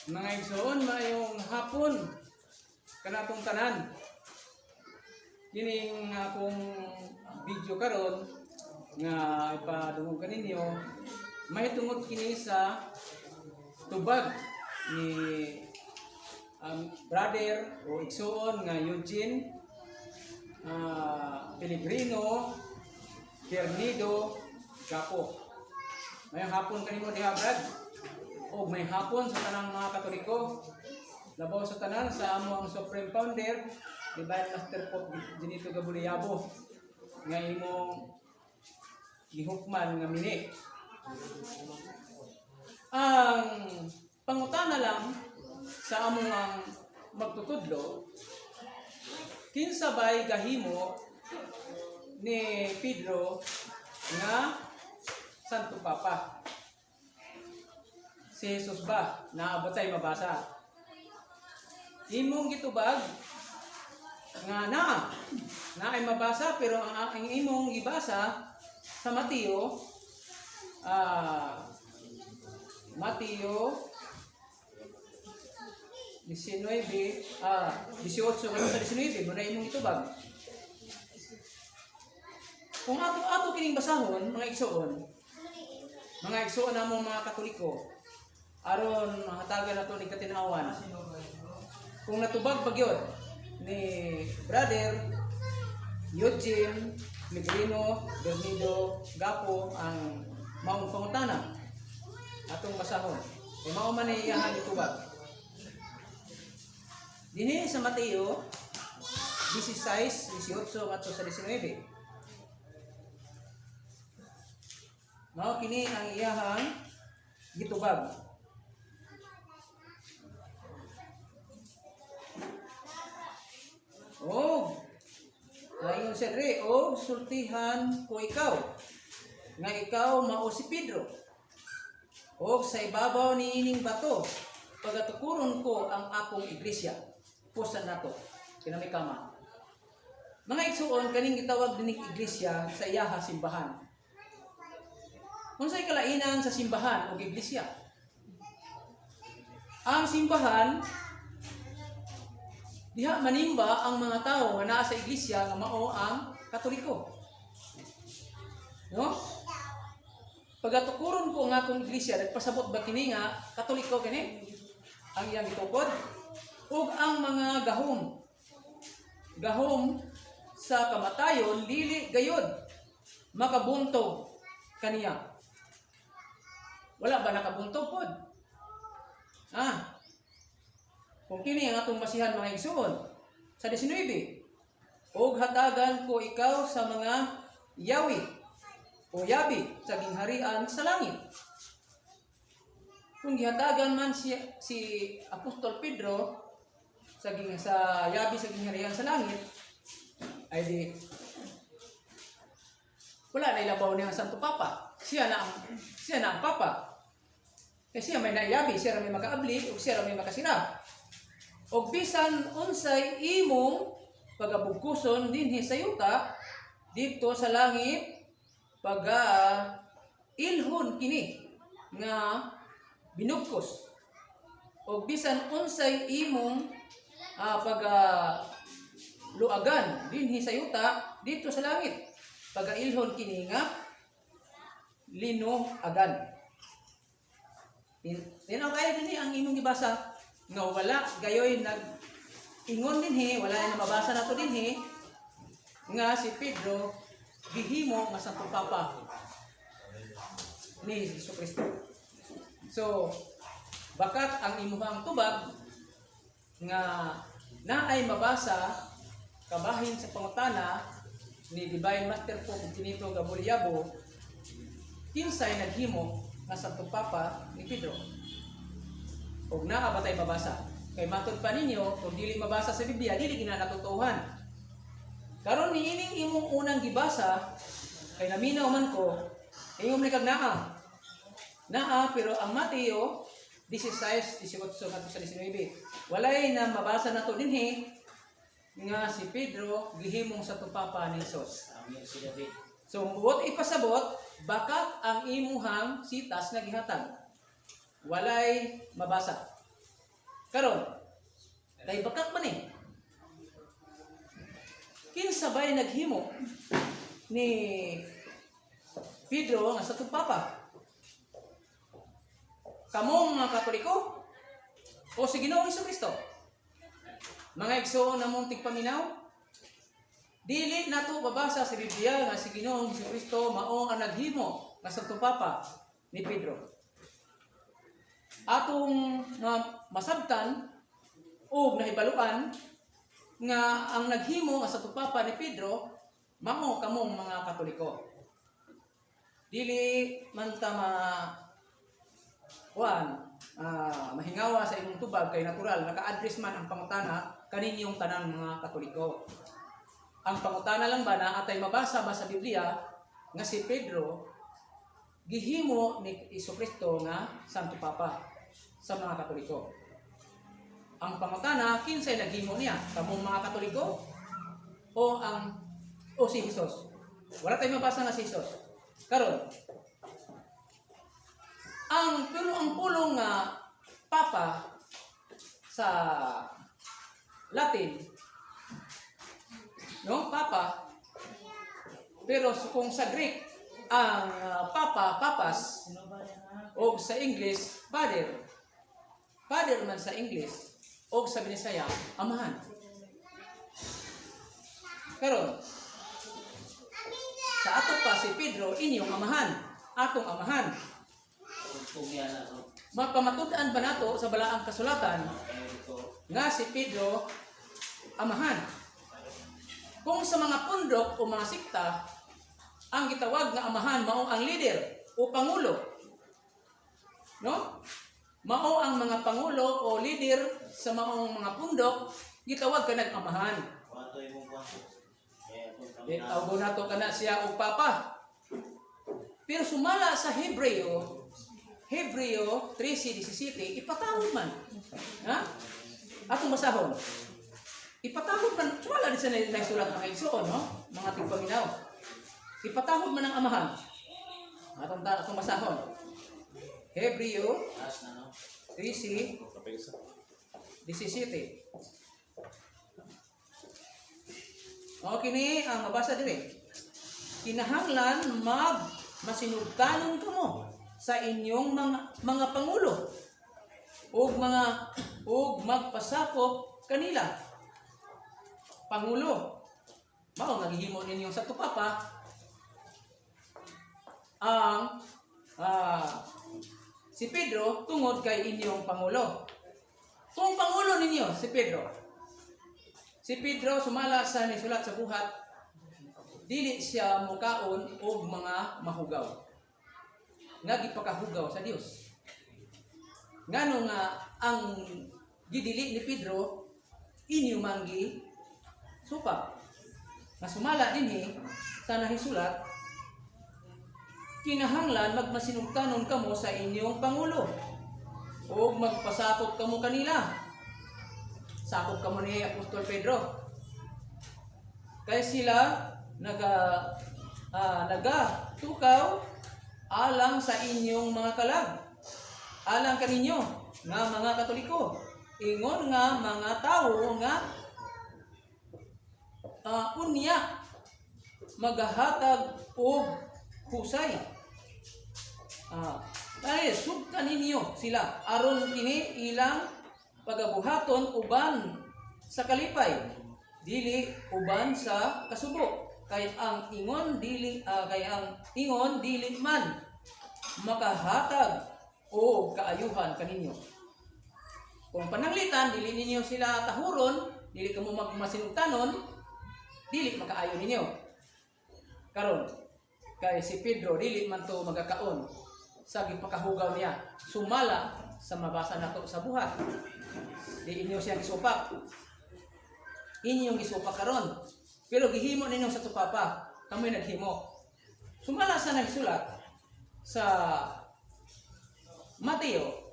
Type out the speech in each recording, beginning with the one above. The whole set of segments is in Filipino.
Mga igsoon, mayong hapon kanatong tanan. Kining akong video karon nga ipadungog kaninyo mahitungod kini sa tubag ni brother o igsoon nga Eugene Pellegrino Bernido Gapo. Mayong hapon kanimo diha, Brad. O may hapon sa tanang mga Katoliko, labaw sa tanan sa amo ang Supreme Founder, Divine Master Pope Benito Gabuliabo, nga imong gihukman nga mini. Ang pangutana lang sa among ang magtutudlo, kinsa bay gahimo ni Pedro nga Santo Papa? Si Jesus ba? Naabot tayo mabasa. Imong gitubag nga na ay mabasa, pero ang imong gibasa sa Mateo 18 sa 19 mo na imong gitubag. Kung ato kining basahon, mga igsoon namong mga Katoliko, aron hatagan nato ni katinawan. Kung natubag pagyod ni brother Eugene Pellegrino Bernido Gapo ang maong pangutana atong basahon, kay mao man iyahan itubag dinhi sa Mateo 16:18 ngadto sa 19. Mao kini ang iyahang gitubag. Ayon sa diri, sultihan ko ikaw, nga ikaw mao si Pedro. Sa ibabaw ni ining bato, pagatukuron ko ang akong iglesia. Pusan nato, kinami kama. Mga igsoon, kaning gitawag dining iglesia sa iyaha simbahan. Unsay kalainan sa simbahan o iglesia? Ang simbahan, diha manimba ang mga tao nga naa sa iglesia nga mao ang Katoliko. No? Pagatukuron ko nga akong iglesia, nagpasabot ba kini nga Katoliko kini? Ang iyang gitukod ug ang mga gahom sa kamatayon dili gayud makabuntog kaniya. Wala ba nakabuntog pod? Kung kini ang atong basihan, mga igsoon, sa 19, og hatagan ko ikaw sa mga yawi o yabi sa gingharian sa langit. Kung gihatagan man si Apostol Pedro sa yabi sa gingharian sa langit, ay di wala na ilabaw niya ang Santo Papa. Siya na ang Papa. Kasi siya may naiyabi, siya may makaabli, o siya may makasira. Og bisan unsay imong pagabugkuson dinhi sa yuta dito sa langit, ilhon kini nga binugkos. Og bisan unsay imong luagan dinhi sa yuta dito sa langit, ilhon kini nga linuagan. Tinaw kaya dinhi ang imong gibasa nga wala gayoy nag-ingon dinhi, wala na mabasa nato dinhi nga si Pedro gihimo nga Santo Papa ni Jesucristo. So bakat ang imuhang tubag nga naay mabasa kabahin sa pangutana ni Divine Master Pope Benito Gabuliabo, kinsay naghimo nga Santo Papa ni Pedro. Og naa ba tay mabasa? Kay matud pa ninyo, kung dili mabasa sa Biblia, dili gina natutuhan. Karon niining imong unang gibasa, kay naminaw man ko, imong ni kag naa. Pero ang Mateo 16:18 ngadto sa 19, walay na mabasa nato dinhi nga si Pedro gihimong sa Papa ni Jesus. So buot ipasabot, bakat ang imuhang sitas nga gihatag. Walay mabasa. Karon, kay bakak man eh. Kinsa ba'y naghimo ni Pedro nga sa tugpapa? Kamong mga Katoliko o si Ginoong Hesukristo? Mga igsoon namong tigpaminaw, dili nato babasa sa Biblia nga si Ginoong Hesukristo mao ang naghimo nga sa tugpapa ni Pedro. Atong masabtan o nahibaluan nga ang naghimo nga sa tugpapa ni Pedro mao kamong mga Katoliko. Dili man ta mahingawa sa imong tubag kay natural naka-address man ang pangutana kaninyong tanang mga Katoliko. Ang pangutana lang ba na atay mabasa ba sa Biblia nga si Pedro gihimo ni Hesukristo nga Santo Papa sa mga Katoliko? Ang pangutana, kinsay naghimo niya? Kamong mga Katoliko o si Jesus? Wala tayong mabasa nga si Jesus. Karon, ang pulong nga Papa sa Latin, no? Papa. Pero kung sa Greek, ang papas, o sa English, father. Father man sa English, o sa Binisaya, amahan. Karon, sa ato pa si Pedro, inyong amahan, atong amahan. Mapamatud-an ba nato sa balaang kasulatan nga si Pedro amahan? Kung sa mga pundok o mga sikta, ang gitawag nga amahan mao ang leader o pangulo. No? Mao ang mga pangulo o leader sa maong mga pundok, gitawag ka nag-amahan. Tawag nato kana siya og papa. Pero sumala sa Hebreo 13:17, ipatawag man. Ha? Atong basahon. Ipatawag man, sumala din sa naisulat mga igsoon, no? Mga tigpaminaw. Ipatawag man ang amahan. Atong basahon. Hebreo 13:17. Okay ni ang mabasa dire. Kinahanglan masinugtanon kamo sa inyong mga pangulo ug magpasakop kanila. Pangulo, mao naghihimo ninyo sa tupapa ang si Pedro tungod kay inyong pangulo. Kung pangulo ninyo si Pedro sumala sa nisulat sa buhat, dili siya mukaon og mga mahugaw nga gipakahugaw sa Dios. Ngano nga ang gidili ni Pedro inyo manggi supa. Nga sumala dinhi sa nahisulat, kinahanglan magmasinugtanon kamo sa inyong pangulo o magpasakop kamo kanila. Sakop kamo ni Apostol Pedro. Kaya sila nagatukaw alang sa inyong mga kalag. Alang kaninyo nga mga Katoliko. Ingon nga mga tao nga unya magahatag og husay. Dahil sugtan ninyo sila aron kini ilang pagabuhaton uban sa kalipay, dili uban sa kasubo. Kay ang ingon dili man makahatag o kaayuhan kaninyo. Kung pananglitan dili ninyo sila tahuron, dili kamo magmasinugtanon, dili makaayo ninyo. Karon kay si Pedro dili man to magakaon sa gipakahugaw niya. Sumala sa mabasa nato sa buhat. Di inyo siyang isupak. Inyong isupak karon. Pero gihimo ninyo sa tupapa, kamoy naghimo. Sumala sa nagsulat sa Mateo.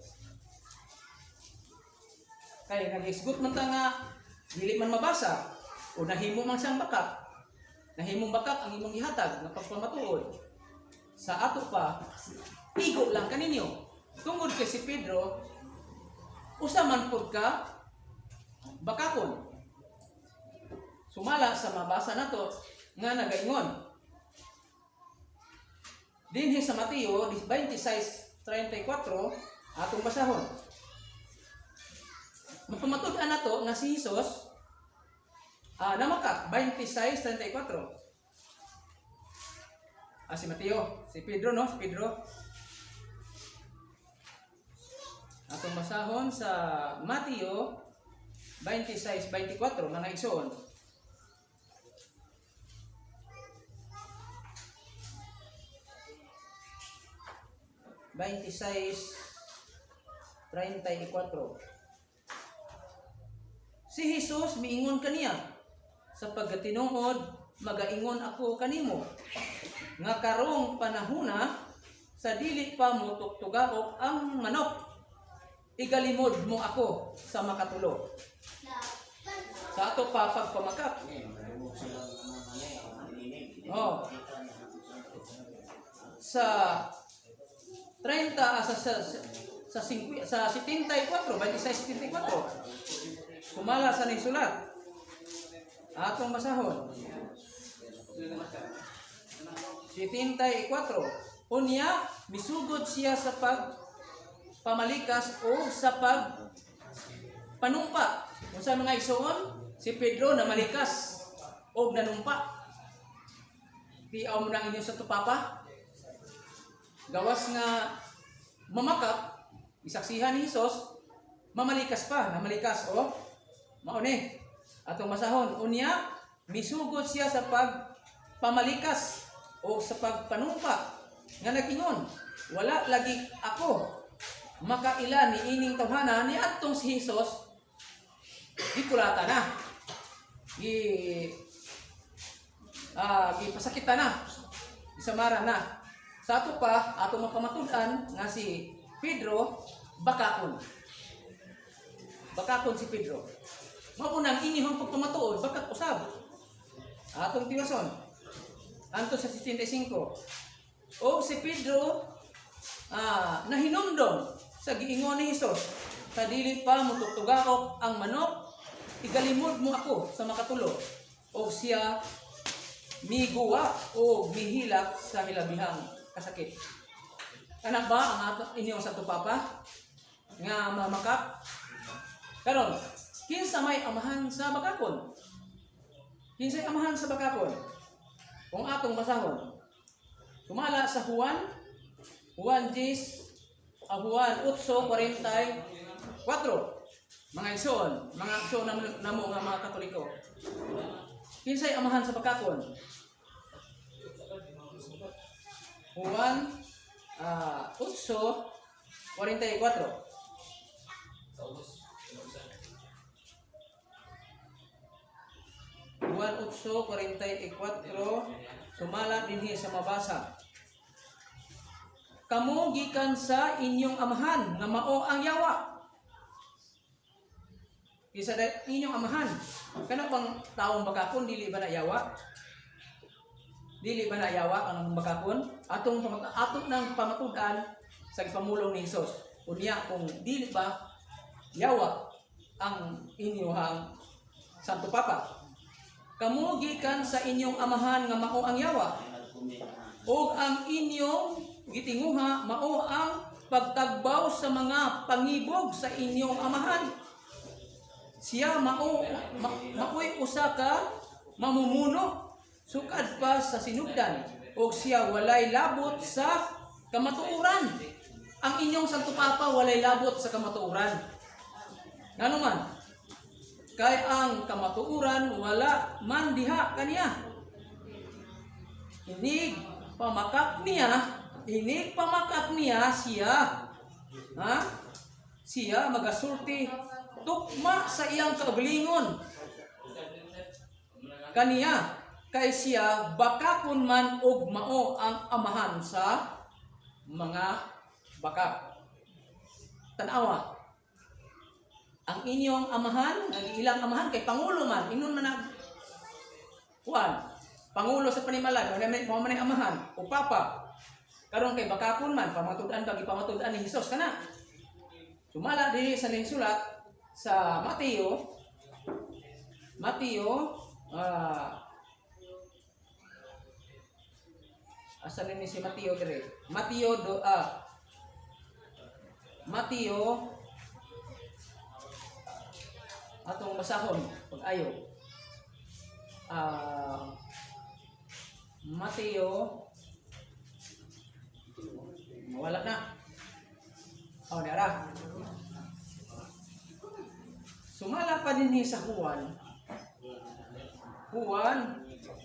Kaya nag-isgot man ta nga dili man mabasa o nahimo man siyang bakak. Nahimong bakak ang imong gihatag nga pagpamatuod. Sa ato pa, igo lang kaninyo. Tungod kay si Pedro usa man pud ka bakakon. Sumala sa mabasa nato nga nagaingon dinhi sa Mateo 26:34 atong basahon. Mapamatud-an nato nga si Hesus namaka 26:34. Si Mateo, si Pedro no, si Pedro. Atong basahon sa Mateo 26:24 nga naigsoon. Si Jesus miingon kaniya, sa pagkatinuod magaingon ako kanimo nga karong panahona sa dili pa mo tuktugaok ang manok, igalimod mo ako sa makatulo. Sa ato pa pagpamakap. Sa 30 sa 74, 26:74. Kumala sa nisulat. Atong basahon. 74. Unya misugod siya sa pagpamalikas o sa pagpanumpa. Unsa mga igsoon? Si Pedro na malikas o nanumpa. Tiaw mo na inyo sa tupapa. Gawas nga mamakap, isaksihan ni Jesus, mamalikas pa, namalikas o mauni. Atong masahon, unya misugod siya sa pagpamalikas o sa pagpanumpa nga nagingon, wala lagi ako makaila ni ining tawhana ni atong si Jesus gikulata na. Gipasakita na. Isamara na. Sa ato pa, atong mapamatud-an nga si Pedro, bakakon. Bakakon si Pedro. Maunang inihong pagpamatuod, bakat usab. Atong tiwason. Anto sa 65. O si Pedro, nahinumdom sa giingon ni Jesus. Sa dili pa mutugtugaok ang manok, igalimod mo ako sa makatulo. O siya miguwa o mihilak sa hilabihang kasakit. Anak ba ang inyong sa tupapa nga mamakap? Karon, kinsa may amahan sa bakakon? Kinsay amahan sa bakakon? Kung atong basahon. Sumala sa Juan 8:44. Mga igsoon, namo nga mga Katoliko. Kinsay amahan sa bakakon? Juan 8:44. Juan 8:44 sumala dinhi sa mabasa. Kamo gikan sa inyong amahan nga mao ang yawa. Isa inyong amahan. Kana bang taong bakakon dili ba na yawa? Dili ba na yawa ang bakakon? Ato nang pamatud-an sa pamulong ni Jesus. Unya kung dili ba yawa ang inyong Santo Papa. Kamo gikan sa inyong amahan nga mao ang yawa. O ang inyong gitinguha mao ang pagtagbaw sa mga pangibog sa inyong amahan. Siya mao'y usa ka mamumuno sukad pa sa sinugdan o siya walay labot sa kamatuoran. Ang inyong Santo Papa walay labot sa kamatuoran. Ngano man? Kay ang kamatuoran wala man diha kaniya. Inig pamakak niya siya. Siya magasulti tukma sa iyang kaugalingon. Kaniya kay siya bakakon man og mao ang amahan sa mga bakak. Tanawa. Ang inyong amahan, ang ilang amahan kay pangulo man, ingon man pangulo sa panimalan, mo man ang amahan o papa. Karon kay bakakon man pamatud-an ni Hesus kana. Sumala diri sa nisulat sa Mateo asa ni si Mateo dire? Mateo atong basahon pag-ayo. Mateo wala na. Nara. Sumala pa din sa Juan,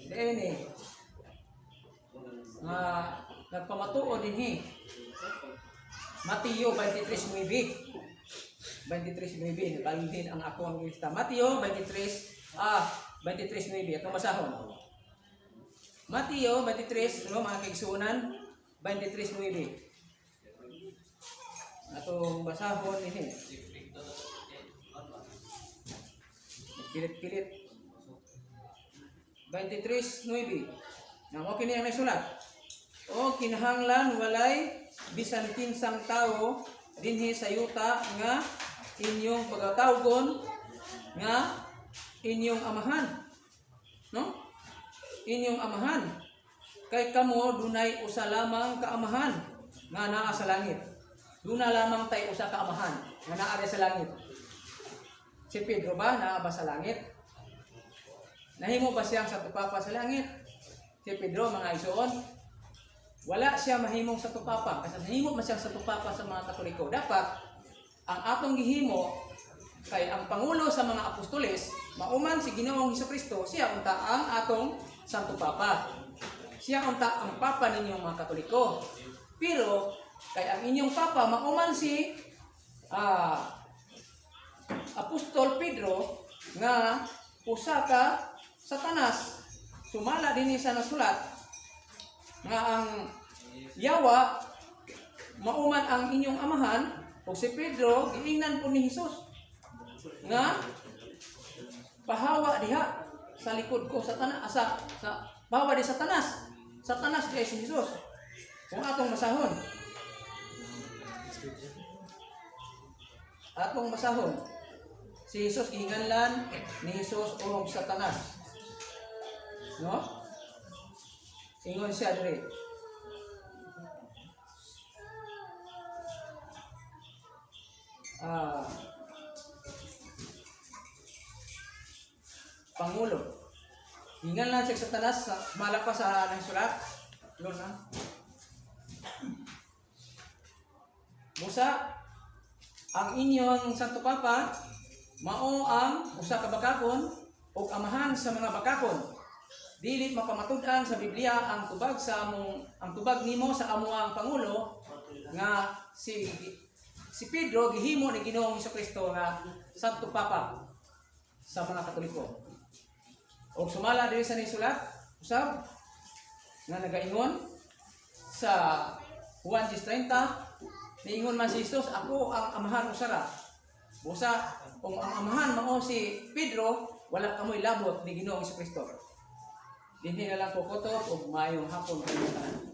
dini nagpamatuo din Mateo 23:9. 23:9 balhin ang ako ang lista. Mateo 23:9 atong basahon. Mateo 23 mga kaigsuonan 23:9. Atong basahon ini. Pilit-pilit. 23:9. Namo kini ang nasulat. O kinahanglan walay bisan kinsang tawo dinhi sa yuta nga inyong pagatawgon nga inyong amahan. No? Inyong amahan. Kay kamo dunay usa lamang kaamahan nga naa sa langit. Duna lamang tay usa ka amahan nga naa sa langit. Si Pedro ba naa ba sa langit? Nahimo ba siyang sa tupapa sa langit? Si Pedro mga igsoon, wala siya mahimong sa tupapa kasi nahimo man siya sa tupapa sa mga Katoliko. Dapat ang atong gihimo kay ang pangulo sa mga apostoles mauman si Ginoong Hesukristo, siya unta ang atong Santo Papa. Siya unta ang papa ninyong mga Katoliko. Pero kay ang inyong papa mauman si Apostol Pedro nga usa ka Satanas. Sumala din sa nasulat nga ang Yawa mauman ang inyong amahan ug si Pedro giingnan po ni Hesus nga pahawa diha sa likod ko Satanas sa pahawa di Satanas kay si Hesus. Kung atong masahon si Hesus gihinganlan ni Hesus og Satanas. No? Ingon siya dire. Pangulo. Hinganlan siya Satanas malapas sa nasulat. Lord na. Busa ang inyong Santo Papa mao ang usa ka bakakon ug amahan sa mga bakakon. Dili mapamatud-an sa Biblia ang tubag nimo sa amuang pangulo nga si Pedro gihimo ni Ginoong Hesukristo nga Santo Papa sa mga Katoliko. Og sumala diri sa nisulat usab nga nagaingon sa Juan 10:30 niingon man si Jesus, ako ang amahan usara. Busa kung ang amahan mao si Pedro, wala kamoy labot ni Ginoong Hesukristo. Dinhi na lang ko koto ug maayong hapon kayo tanan.